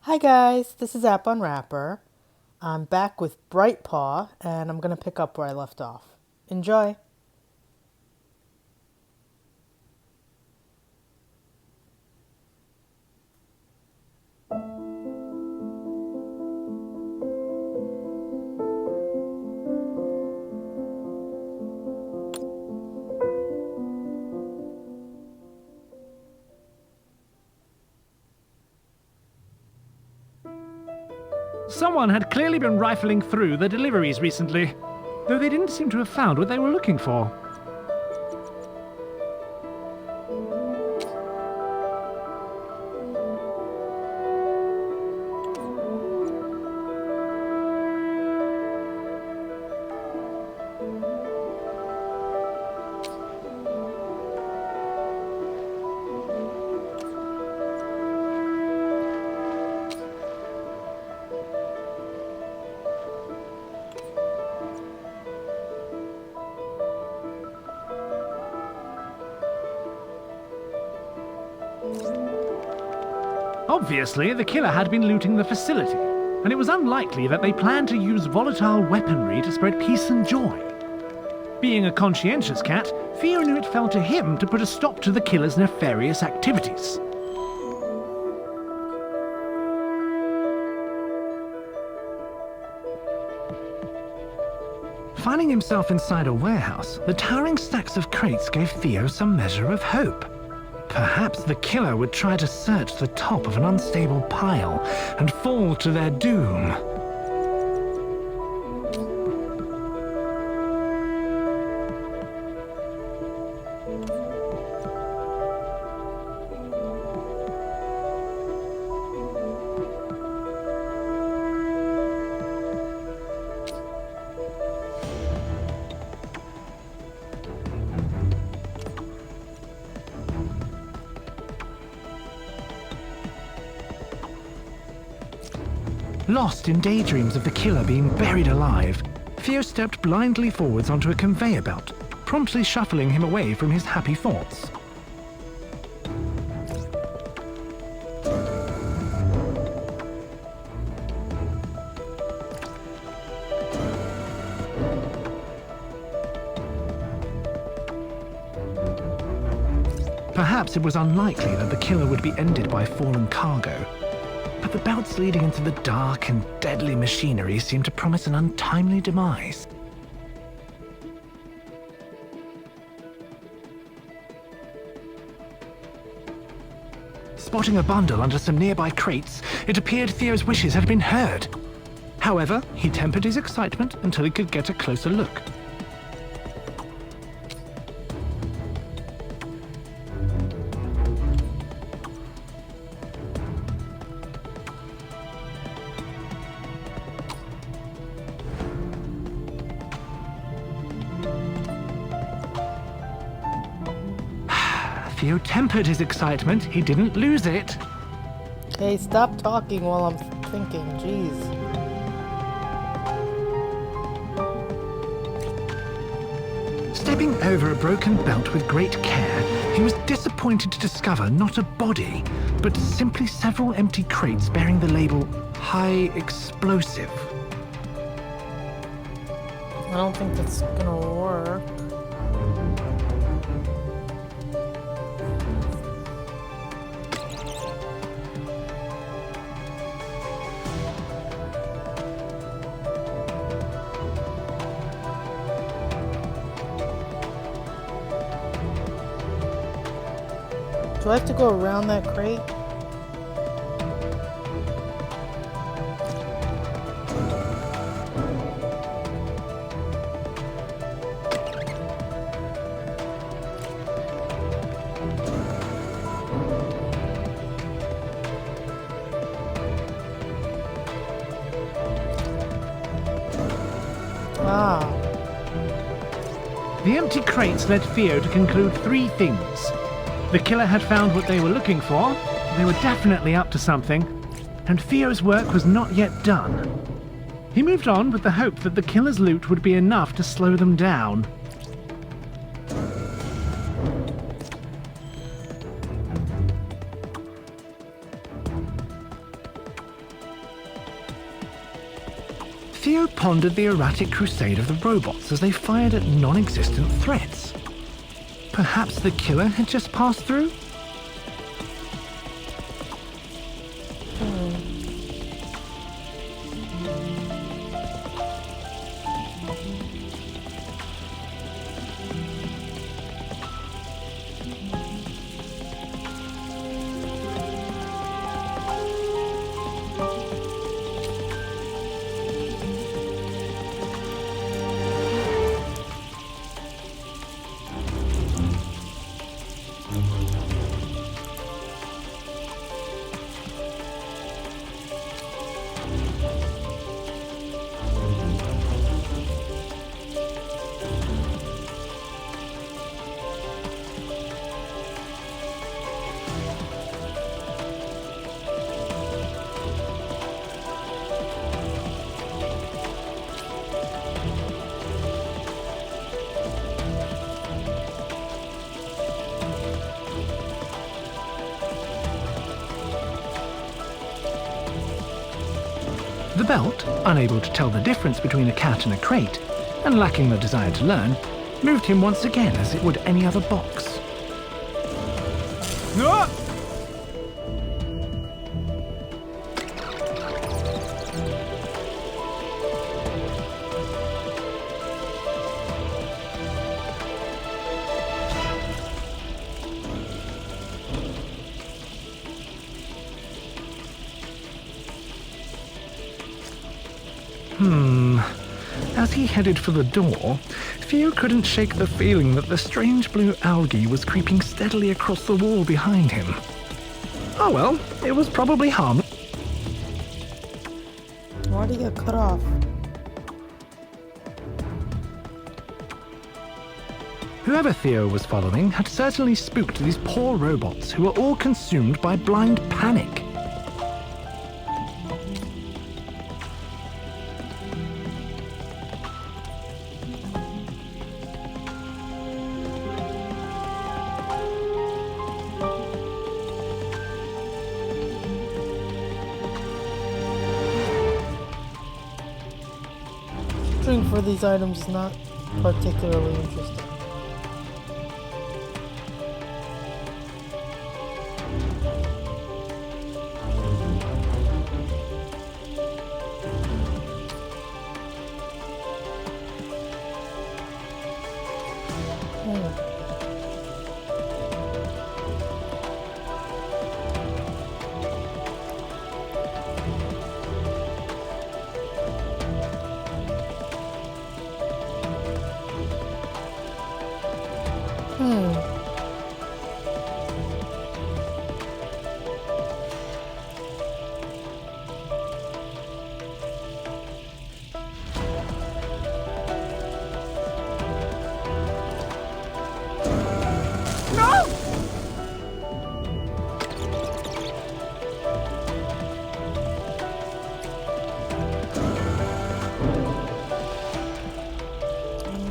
Hi guys, this is App Unwrapper. I'm back with Bright Paw and I'm going to pick up where I left off. Enjoy! Someone had clearly been rifling through the deliveries recently, though they didn't seem to have found what they were looking for. Obviously, the killer had been looting the facility, and it was unlikely that they planned to use volatile weaponry to spread peace and joy. Being a conscientious cat, Theo knew it fell to him to put a stop to the killer's nefarious activities. Finding himself inside a warehouse, the towering stacks of crates gave Theo some measure of hope. Perhaps the killer would try to search the top of an unstable pile and fall to their doom. Lost in daydreams of the killer being buried alive, Theo stepped blindly forwards onto a conveyor belt, promptly shuffling him away from his happy thoughts. Perhaps it was unlikely that the killer would be ended by fallen cargo, but the belts leading into the dark and deadly machinery seemed to promise an untimely demise. Spotting a bundle under some nearby crates, it appeared Theo's wishes had been heard. However, he tempered his excitement until he could get a closer look. Theo tempered his excitement. He didn't lose it. Hey, stop talking while I'm thinking, jeez. Stepping over a broken belt with great care, he was disappointed to discover not a body, but simply several empty crates bearing the label High Explosive. I don't think that's gonna work. Do I have to go around that crate? Ah. The empty crates led Theo to conclude three things. The killer had found what they were looking for, they were definitely up to something, and Theo's work was not yet done. He moved on with the hope that the killer's loot would be enough to slow them down. pondered the erratic crusade of the robots as they fired at non-existent threats. Perhaps the killer had just passed through? The belt, unable to tell the difference between a cat and a crate, and lacking the desire to learn, moved him once again as it would any other box. Ah! As he headed for the door, Theo couldn't shake the feeling that the strange blue algae was creeping steadily across the wall behind him. Oh well, it was probably harmless. Why'd he get cut off? Whoever Theo was following had certainly spooked these poor robots who were all consumed by blind panic. Searching for these items is not particularly interesting.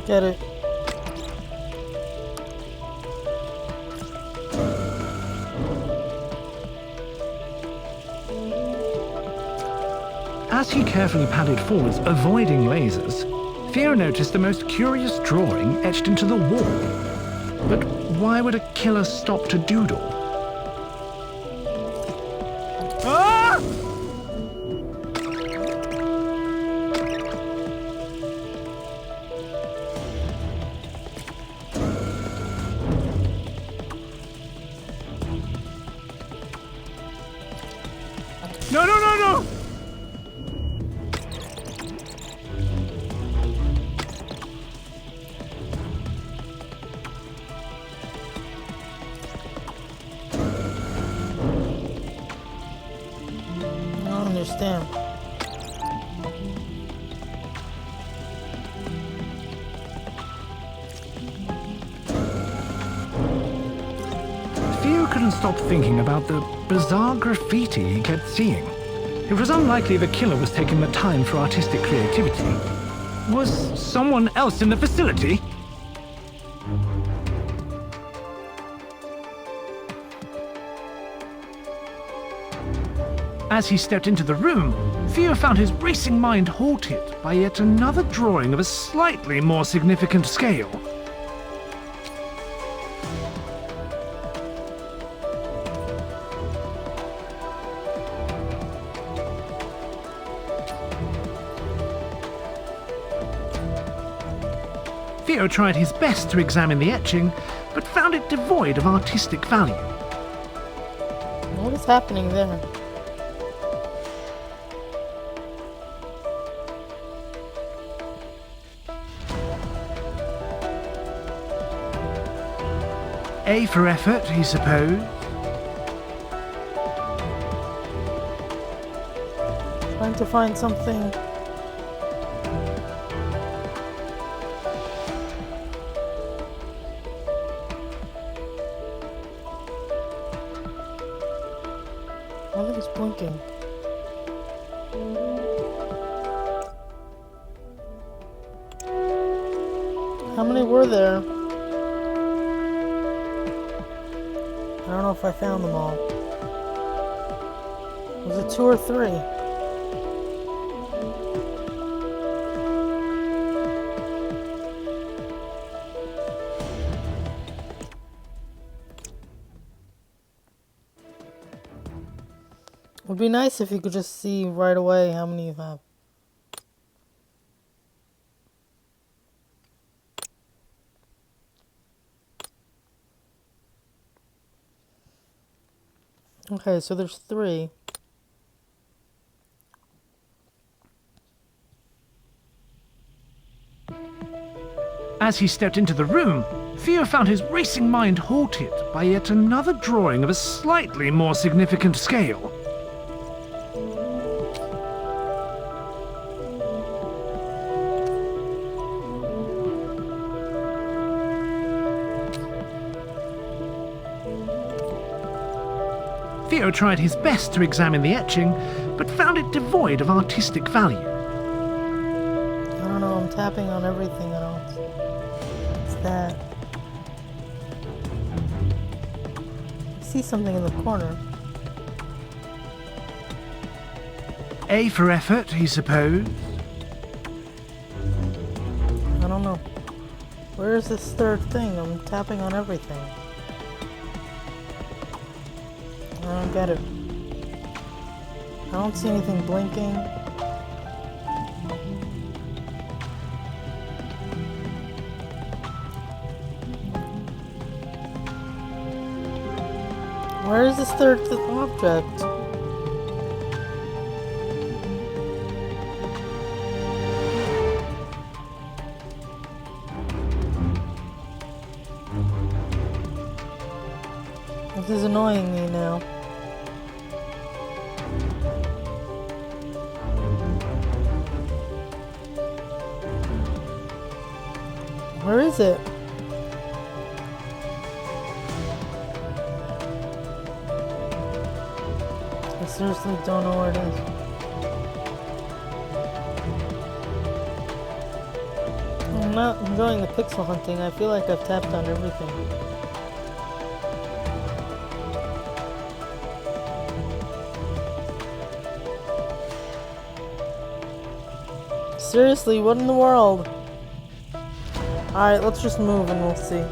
Get it. As he carefully padded forwards, avoiding lasers, Theo noticed the most curious drawing etched into the wall. But why would a killer stop to doodle? Ah! No, no, no, no! I don't understand. Theo couldn't stop thinking about the bizarre graffiti he kept seeing. It was unlikely the killer was taking the time for artistic creativity. Was someone else in the facility? As he stepped into the room, Theo found his racing mind halted by yet another drawing of a slightly more significant scale. Theo tried his best to examine the etching, but found it devoid of artistic value. What is happening there? A for effort, he supposed. Trying to find something. I think it's blinking. How many were there? I don't know if I found them all. Was it 2 or 3? It would be nice if you could just see right away how many you have. Okay, so there's 3. As he stepped into the room, Theo found his racing mind halted by yet another drawing of a slightly more significant scale. Theo tried his best to examine the etching, but found it devoid of artistic value. I don't know, I'm tapping on everything else. What's that? I see something in the corner. A for effort, he supposed. I don't know. Where is this third thing? I'm tapping on everything. I don't get it. I don't see anything blinking. Where is this third object? This is annoying me now. Where is it? I seriously don't know where it is. I'm not enjoying the pixel hunting. I feel like I've tapped on everything. Seriously, what in the world? Alright, let's just move and we'll see.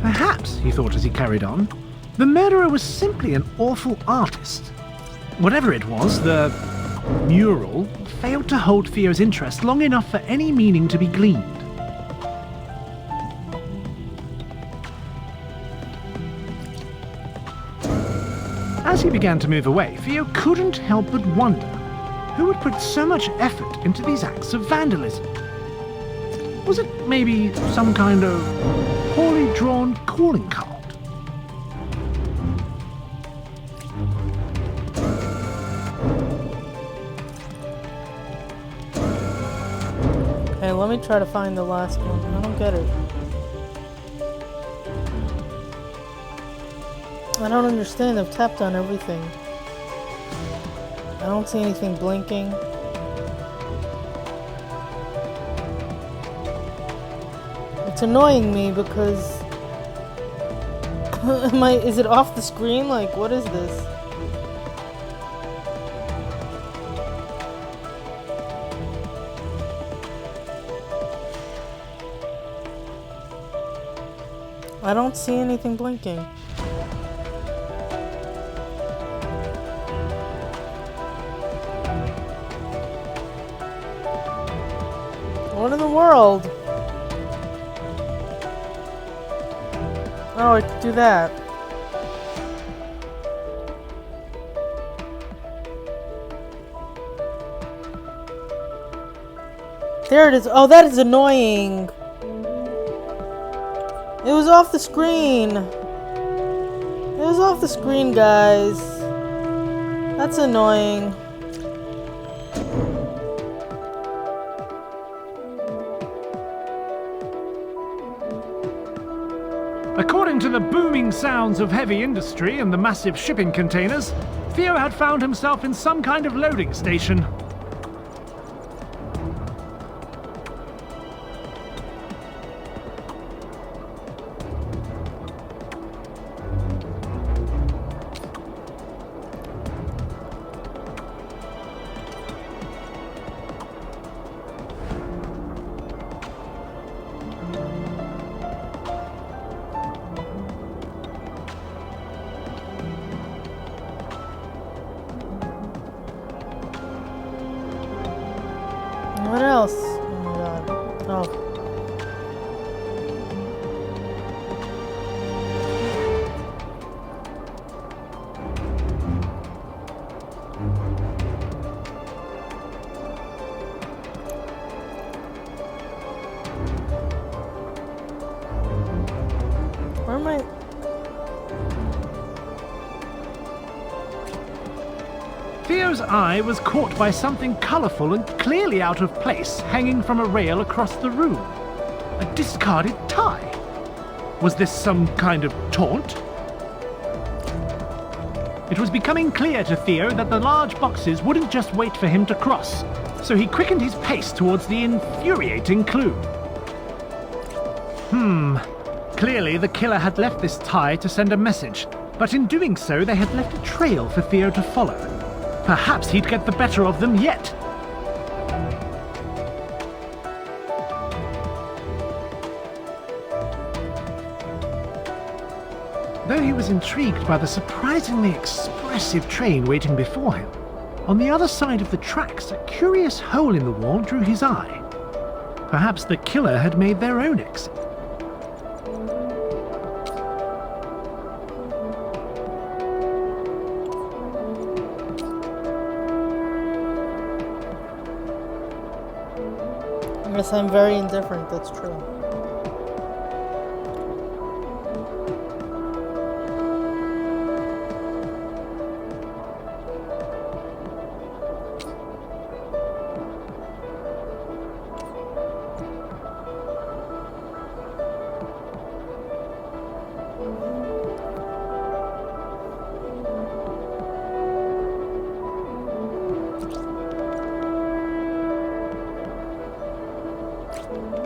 Perhaps, he thought as he carried on, the murderer was simply an awful artist. Whatever it was, the mural failed to hold Theo's interest long enough for any meaning to be gleaned. As he began to move away, Theo couldn't help but wonder who would put so much effort into these acts of vandalism. Was it maybe some kind of poorly drawn calling card? Okay, let me try to find the last one. I don't get it. I don't understand. I've tapped on everything. I don't see anything blinking. It's annoying me because... is it off the screen? Like, what is this? I don't see anything blinking. What in the world? Oh, I could do that. There it is. Oh, that is annoying. It was off the screen. It was off the screen, guys. That's annoying. According to the booming sounds of heavy industry and the massive shipping containers, Theo had found himself in some kind of loading station. What else? Oh my god. Oh. Where am I? Theo's eye was caught by something colourful and clearly out of place hanging from a rail across the room. A discarded tie. Was this some kind of taunt? It was becoming clear to Theo that the large boxes wouldn't just wait for him to cross, so he quickened his pace towards the infuriating clue. Clearly the killer had left this tie to send a message, but in doing so they had left a trail for Theo to follow. Perhaps he'd get the better of them yet. Though he was intrigued by the surprisingly expressive train waiting before him, on the other side of the tracks a curious hole in the wall drew his eye. Perhaps the killer had made their own exit. I guess I'm very indifferent, that's true.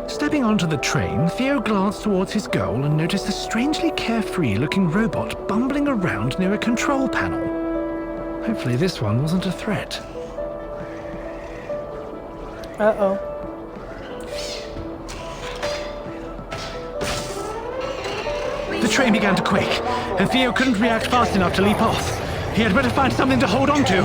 Stepping onto the train, Theo glanced towards his goal and noticed a strangely carefree-looking robot bumbling around near a control panel. Hopefully this one wasn't a threat. Uh-oh. The train began to quake, and Theo couldn't react fast enough to leap off. He had better find something to hold on to.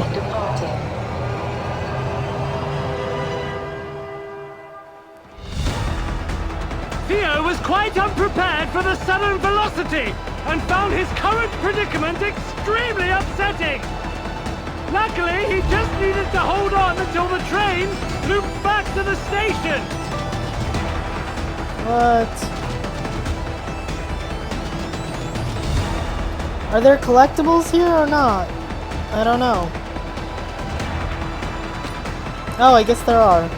quite unprepared for the sudden velocity and found his current predicament extremely upsetting. Luckily, he just needed to hold on until the train looped back to the station. What? Are there collectibles here or not? I don't know. Oh, I guess there are.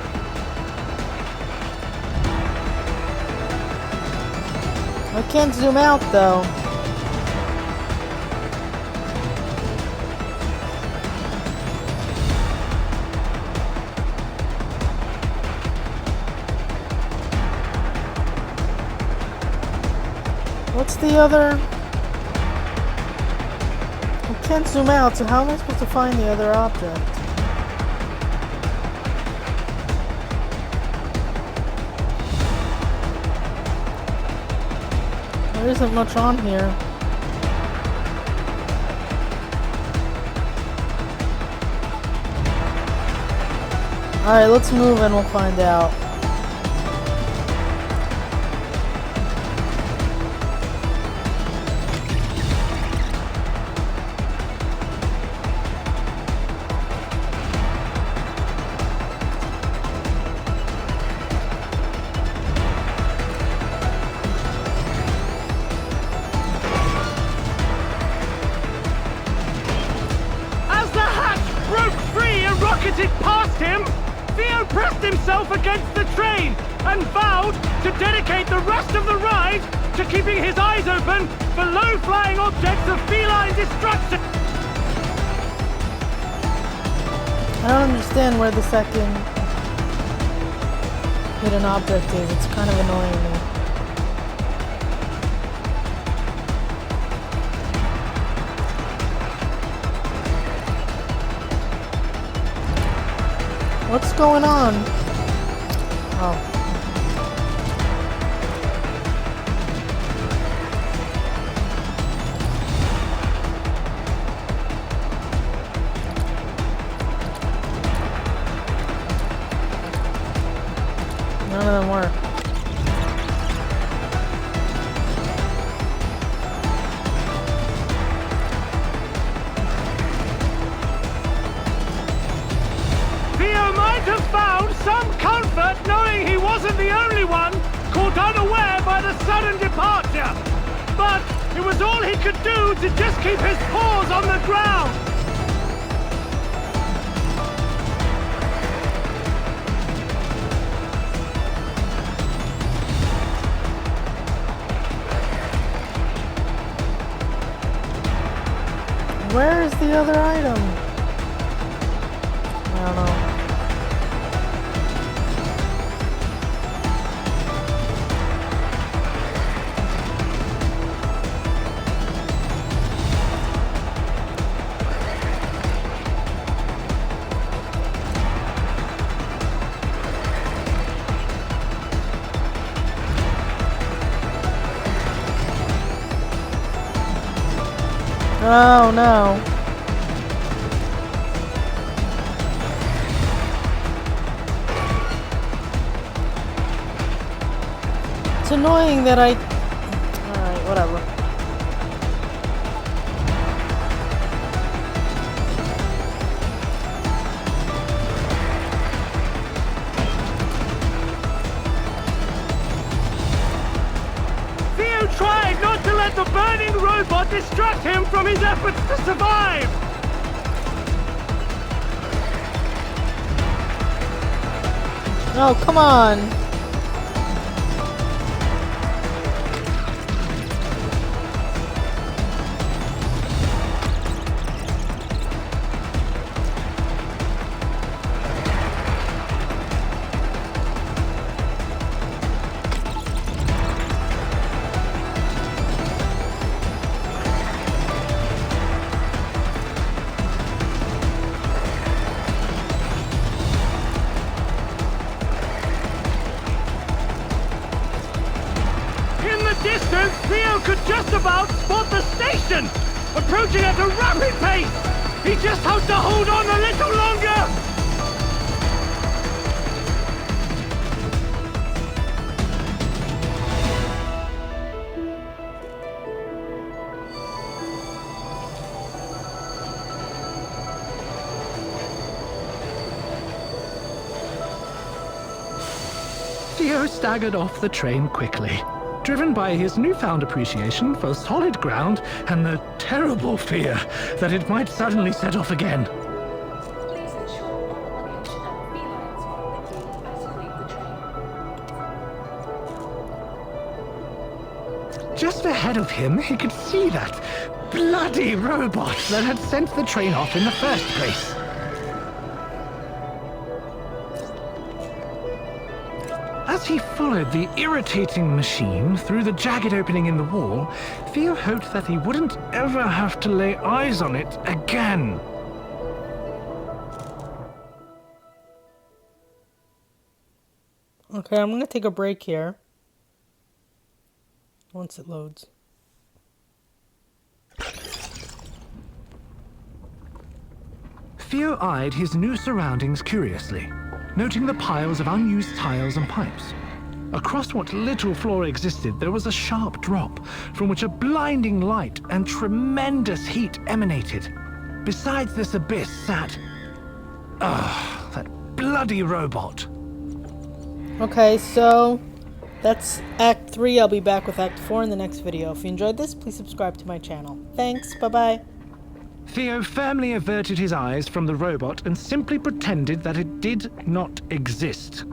I can't zoom out though. What's the other? I can't zoom out, so how am I supposed to find the other object? There isn't much on here. Alright, let's move and we'll find out. Rocketed past him, Theo pressed himself against the train and vowed to dedicate the rest of the ride to keeping his eyes open for low-flying objects of feline destruction. I don't understand where the second hidden object is. It's kind of annoying me. What's going on? Oh. None of them work. Have found some comfort knowing he wasn't the only one caught unaware by the sudden departure. But it was all he could do to just keep his paws on the ground. Where is the other item? I don't know. Oh no. It's annoying that I... Alright, whatever. Theo tried not to let the burning robot distract him from his efforts to survive! Oh, come on! Distance, Theo could just about spot the station, approaching at a rapid pace. He just had to hold on a little longer. Theo staggered off the train quickly, driven by his newfound appreciation for solid ground and the terrible fear that it might suddenly set off again. Please ensure all luggage and felines are with you as you leave the train. Just ahead of him, he could see that bloody robot that had sent the train off in the first place. As he followed the irritating machine through the jagged opening in the wall, Theo hoped that he wouldn't ever have to lay eyes on it again. Okay, I'm gonna take a break here. Once it loads. Theo eyed his new surroundings curiously, noting the piles of unused tiles and pipes. Across what little floor existed, there was a sharp drop from which a blinding light and tremendous heat emanated. Besides this abyss sat... that bloody robot. Okay, so that's Act 3. I'll be back with Act 4 in the next video. If you enjoyed this, please subscribe to my channel. Thanks, bye-bye. Theo firmly averted his eyes from the robot and simply pretended that it did not exist.